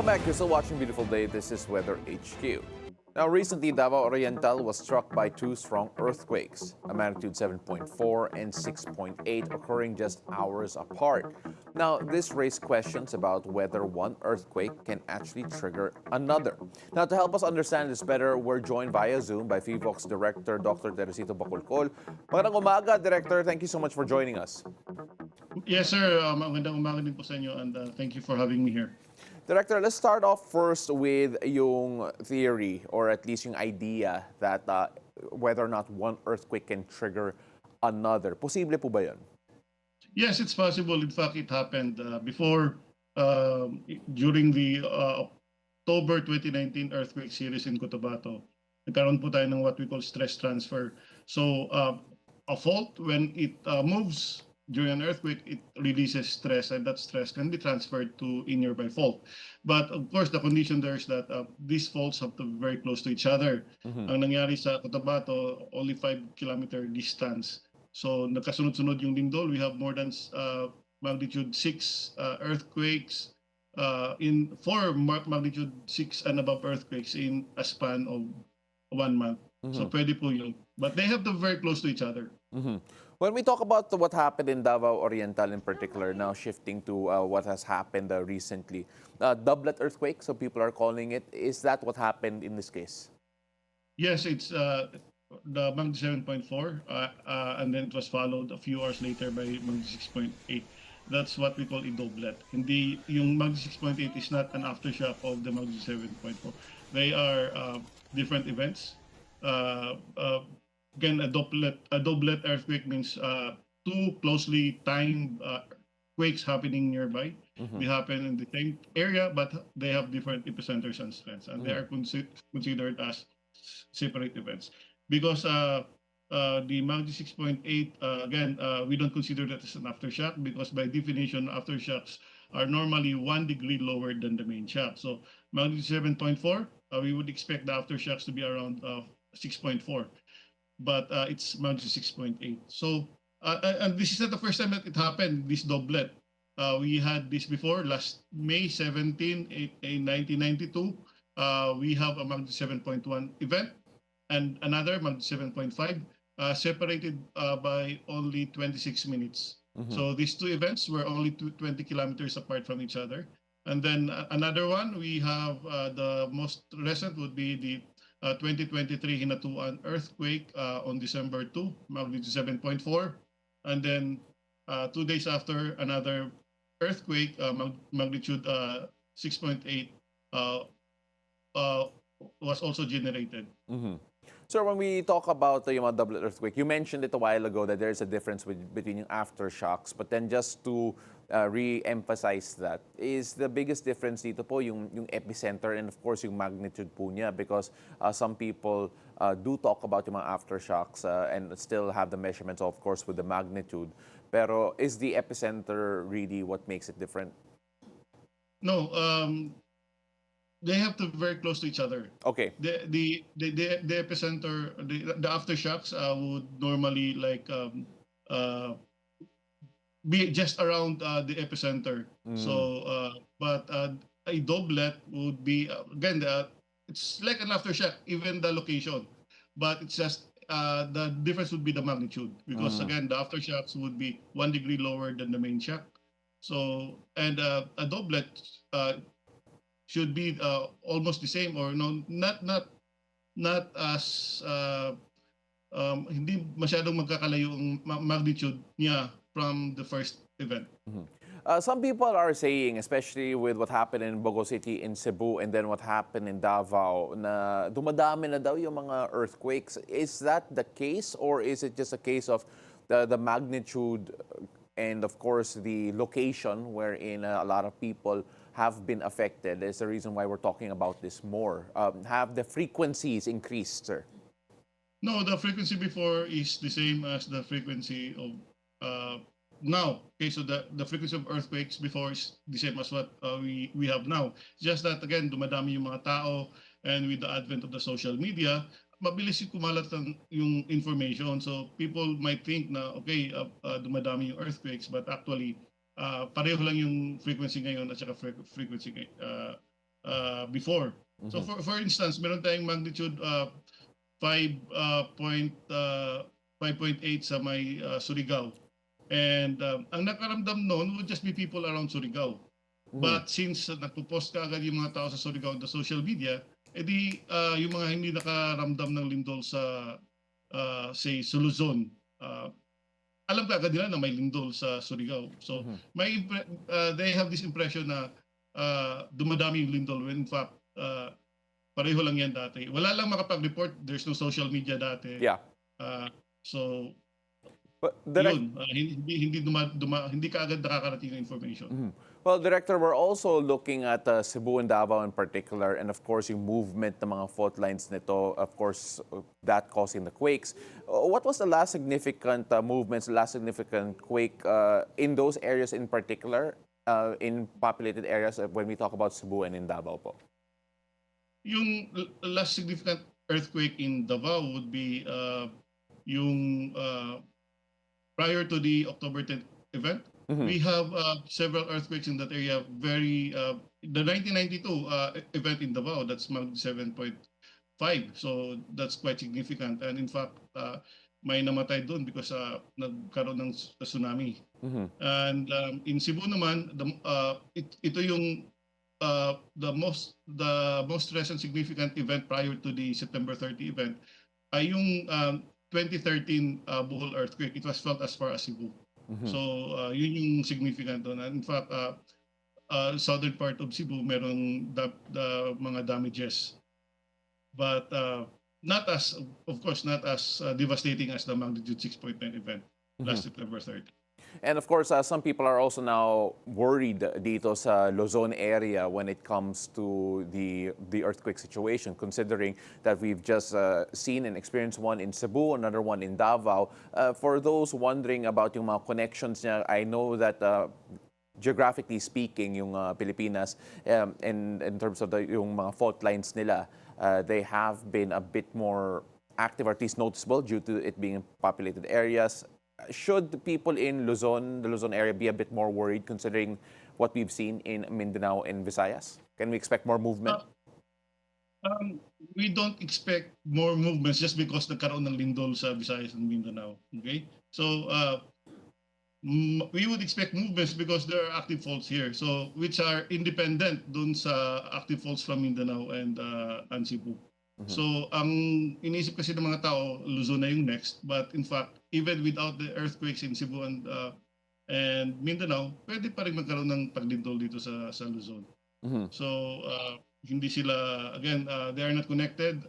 Welcome back. You're still watching Beautiful Day. This is Weather HQ. Now, recently, Davao Oriental was struck by two strong earthquakes, a magnitude 7.4 and 6.8, occurring just hours apart. Now, this raised questions about whether one earthquake can actually trigger another. Now, to help us understand this better, we're joined via Zoom by PHIVOLCS Director Dr. Teresito Bacolcol. Magandang umaga, Director. Thank you so much for joining us. Yes, sir. Magandang umaga din po sa inyo and thank you for having me here. Director, let's start off first with yung theory or at least yung idea that whether or not one earthquake can trigger another. Posible po ba yun? Yes, it's possible. In fact, it happened before during the October 2019 earthquake series in Cotabato. Nagkaroon po tayo ng what we call stress transfer. So a fault, when it moves during an earthquake, it releases stress, and that stress can be transferred to a nearby fault. But of course, the condition there is that these faults have to be very close to each other. Ang nangyari sa Cotabato, only 5-kilometer distance. So nagkasunod-sunod yung lindol. We have more than magnitude 6 earthquakes, in 4 magnitude 6 and above earthquakes in a span of 1 month. So pwede po yun. But they have to be very close to each other. When we talk about what happened in Davao Oriental in particular, now shifting to what has happened recently, doublet earthquake, so people are calling it. Is that what happened in this case? Yes, it's the magnitude 7.4, and then it was followed a few hours later by magnitude 6.8. That's what we call a doublet. Hindi, yung magnitude 6.8 is not an aftershock of the magnitude 7.4. They are different events. Again, a doublet earthquake means two closely timed quakes happening nearby. They happen in the same area, but they have different epicenters and strengths, and they are considered as separate events. Because the magnitude 6.8, again, we don't consider that as an aftershock, because by definition, aftershocks are normally 1 degree lower than the main shock. So magnitude 7.4, we would expect the aftershocks to be around 6.4. But it's magnitude 6.8. So, and this is not the first time that it happened, this doublet. We had this before, last May 17, 1992. We have a magnitude 7.1 event and another magnitude 7.5, separated by only 26 minutes. So these two events were only 20 kilometers apart from each other. And then another one, we have the most recent would be the 2023 Hinatuan earthquake on December 2, magnitude 7.4. And then 2 days after, another earthquake, magnitude 6.8, was also generated. So when we talk about yung mga doublet earthquake, you mentioned it a while ago that there's a difference between yung aftershocks. But then just to re-emphasize that, is the biggest difference dito po yung epicenter and of course yung magnitude po niya, because some people do talk about yung mga aftershocks and still have the measurements, of course, with the magnitude. Pero is the epicenter really what makes it different? No, they have to be very close to each other. Okay. The epicenter, the aftershocks would normally be just around the epicenter. So, but a doublet would be again, it's like an aftershock, even the location, but it's just the difference would be the magnitude, because again, the aftershocks would be 1 degree lower than the main shock. So, and a doublet should be almost the same, or no, not as hindi masyadong magkakalayo ang magnitude niya from the first event. Some people are saying, especially with what happened in Bogo City, in Cebu, and then what happened in Davao, na dumadami na daw yung mga earthquakes. Is that the case, or is it just a case of the magnitude and of course the location wherein a lot of people have been affected? Is the reason why we're talking about this more. Have the frequencies increased, sir? No, the frequency before is the same as the frequency of now. Okay, so the frequency of earthquakes before is the same as what we have now. Just that again, dumadami yung mga tao, and with the advent of the social media, mabilis yung kumalat yung information. So people might think na okay, dumadami yung earthquakes, but actually pareho lang yung frequency ngayon at saka frequency before. So Mhm. for instance, meron tayong magnitude 5 5.8 sa may Surigao. And ang nakaramdam noon would just be people around Surigao. Mhm. But since nagpo-post ka agad yung mga tao sa Surigao on the social media, edi yung mga hindi nakaramdam ng lindol sa say sa Luzon, uh, alam ka agad nila na may lindol sa Surigao. So Mhm. they have this impression na dumadami yung lindol when in fact pareho lang yan dati. Wala lang makapag-report, there's no social media dati. Yeah. Uh, so But direct yun, hindi ka agad nakakarating ng information. Mhm. Well, Director, we're also looking at Cebu and Davao in particular, and of course, yung movement ng mga fault lines nito, of course, that causing the quakes. What was the last significant movements, last significant quake in those areas in particular, in populated areas when we talk about Cebu and in Davao po? Yung last significant earthquake in Davao would be yung prior to the October 10th event. Mhm. We have several earthquakes in that area. The 1992 event in Davao, that's magnitude 7.5. So that's quite significant. And in fact, may namatay doon because nagkaroon ng tsunami. Mhm. And in Cebu naman, ito yung the most recent significant event prior to the September 30 event ay yung 2013 Bohol earthquake. It was felt as far as Cebu. Mhm. So yun yung significant doon. And in fact, southern part of Cebu merong the mga damages. But not as, of course, not as devastating as the magnitude 6.9 event Mhm. last September 30. And of course, some people are also now worried dito sa Luzon area when it comes to the earthquake situation, considering that we've just seen and experienced one in Cebu, another one in Davao. For those wondering about yung mga connections niya, I know that geographically speaking, yung Pilipinas, in terms of yung mga fault lines nila, they have been a bit more active, or at least noticeable, due to it being populated areas. Should the people in Luzon, the Luzon area, be a bit more worried considering what we've seen in Mindanao and Visayas? Can we expect more movement? Uh, um, we don't expect more movements just because nagkaroon ng lindol sa Visayas and Mindanao. Okay? So we would expect movements because there are active faults here, so which are independent dun sa active faults from Mindanao and Cebu. Mhm. So ang iniisip kasi ng mga tao, Luzon na yung next, but in fact, even without the earthquakes in Cebu and Mindanao, pwede pa rin magkaroon ng paglindol dito sa Luzon. Mhm. So hindi sila, again, they are not connected.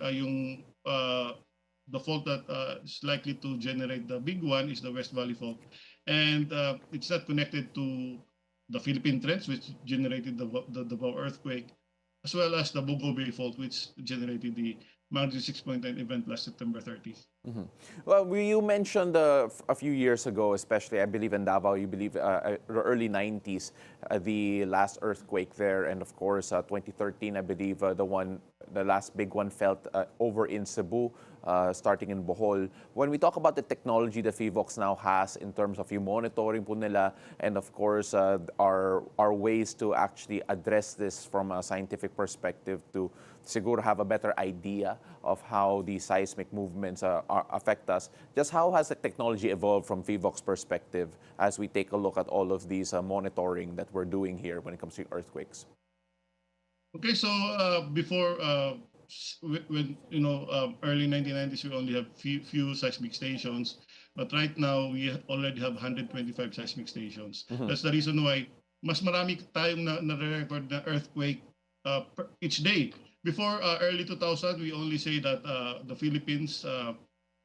The fault that is likely to generate the big one is the West Valley fault, and it's not connected to the Philippine Trends, which generated the Davao earthquake, as well as the Bogo Bay fault, which generated the magnitude 6.9 event last September 30th. Mhm. Well, you mentioned a few years ago, especially I believe in Davao, you believe the early 90s, the last earthquake there, and of course 2013, I believe the last big one felt over in Cebu, starting in Bohol. When we talk about the technology that PHIVOLCS now has in terms of yung monitoring po nila, and of course our ways to actually address this from a scientific perspective to siguro have a better idea of how the seismic movements affect us. Just how has the technology evolved from PHIVOLCS perspective as we take a look at all of these monitoring that we're doing here when it comes to earthquakes? Okay, so before when early 1990s, we only have few seismic stations, but right now we already have 125 seismic stations. Mhm. That's the reason why mas marami tayong na-record na earthquake each day. Before early 2000, we only say that the Philippines,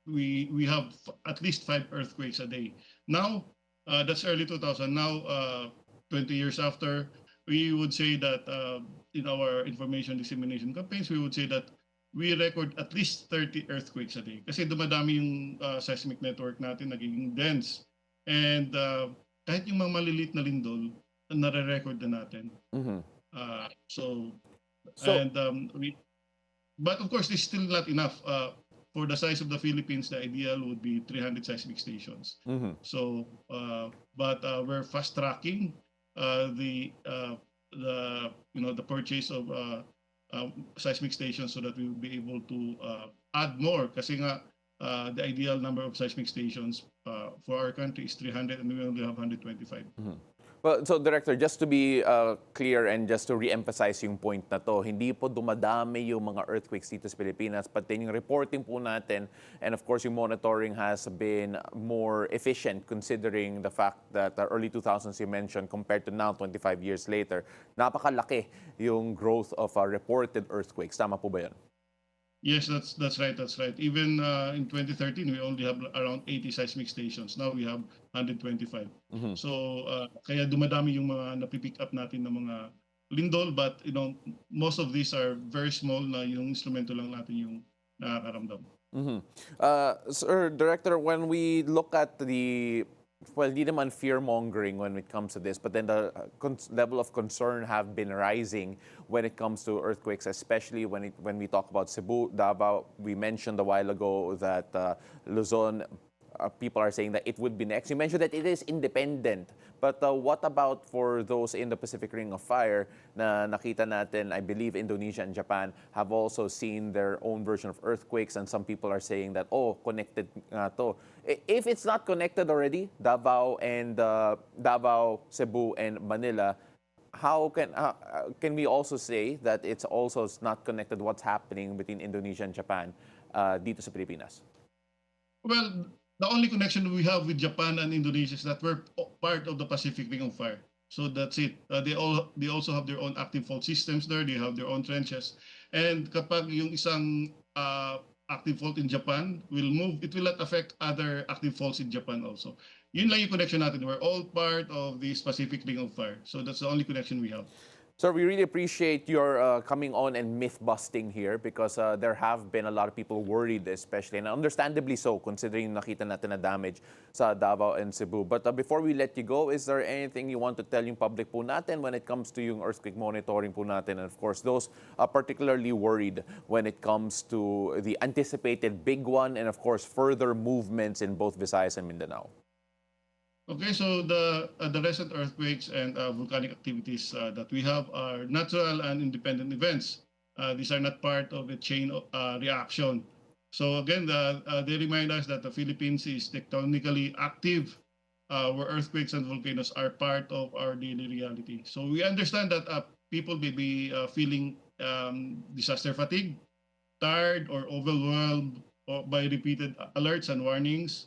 we have at least 5 earthquakes a day. Now, that's early 2000. Now, 20 years after, we would say that in our information dissemination campaigns, we would say that we record at least 30 earthquakes a day. Kasi dumadami yung seismic network natin, nagiging dense. And kahit yung mga maliliit na lindol, nare-record na natin. Mhm. So, So, and but of course, this is still not enough. For the size of the Philippines, the ideal would be 300 seismic stations. mhm. So, but we're fast tracking the the purchase of seismic stations so that we will be able to add more. Kasi nga, the ideal number of seismic stations for our country is 300 and we only have 125. Well, so Director, just to be clear and just to re-emphasize yung point na to, hindi po dumadami yung mga earthquakes dito sa Pilipinas, but then yung reporting po natin and of course yung monitoring has been more efficient considering the fact that early 2000s you mentioned compared to now 25 years later, napakalaki yung growth of reported earthquakes. Tama po ba yun? Yes, that's right. That's right. Even in 2013, we only have around 80 seismic stations. Now we have 125. So kaya dumadami yung mga napipick up natin ng mga lindol, but most of these are very small na yung instrumento lang natin yung nakakaramdam. Sir Director, when we look at well, hindi naman fear-mongering when it comes to this, but then the level of concern have been rising when it comes to earthquakes, especially when we talk about Cebu, Davao. We mentioned a while ago that Luzon, people are saying that it would be next. You mentioned that it is independent, but what about for those in the Pacific Ring of Fire na nakita natin, I believe Indonesia and Japan have also seen their own version of earthquakes, and some people are saying that, oh, connected nga to. If it's not connected already, Davao, Cebu, and Manila, how can we also say that it's also not connected what's happening between Indonesia and Japan dito sa Pilipinas? Well, the only connection we have with Japan and Indonesia is that we're part of the Pacific Ring of Fire. So that's it. They also have their own active fault systems there. They have their own trenches. And kapag yung isang active fault in Japan will move, it will not affect other active faults in Japan also. Yun lang yung connection natin. We're all part of this Pacific Ring of Fire. So that's the only connection we have. Sir, we really appreciate your coming on and myth-busting here because there have been a lot of people worried, especially, and understandably so, considering nakita natin na damage sa Davao and Cebu. But before we let you go, is there anything you want to tell yung public po natin when it comes to yung earthquake monitoring po natin? And of course, those particularly worried when it comes to the anticipated big one and of course, further movements in both Visayas and Mindanao. Okay, so the recent earthquakes and volcanic activities that we have are natural and independent events. These are not part of a chain reaction. So again, they remind us that the Philippines is tectonically active, where earthquakes and volcanoes are part of our daily reality. So we understand that people may be feeling disaster fatigue, tired or overwhelmed by repeated alerts and warnings.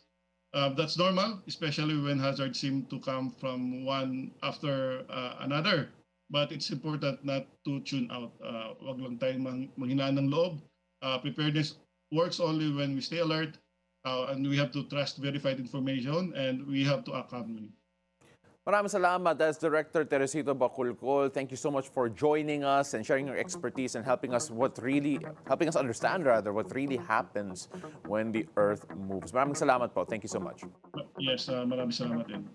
That's normal, especially when hazards seem to come from one after another. But it's important not to tune out. Wag lang tayong manghinaan ng loob. Preparedness works only when we stay alert, and we have to trust verified information, and we have to act calmly. Maraming salamat. That's Director Teresito Bacolcol. Thank you so much for joining us and sharing your expertise and helping us understand what really happens when the Earth moves. Maraming salamat po. Thank you so much. Yes, maraming salamat din.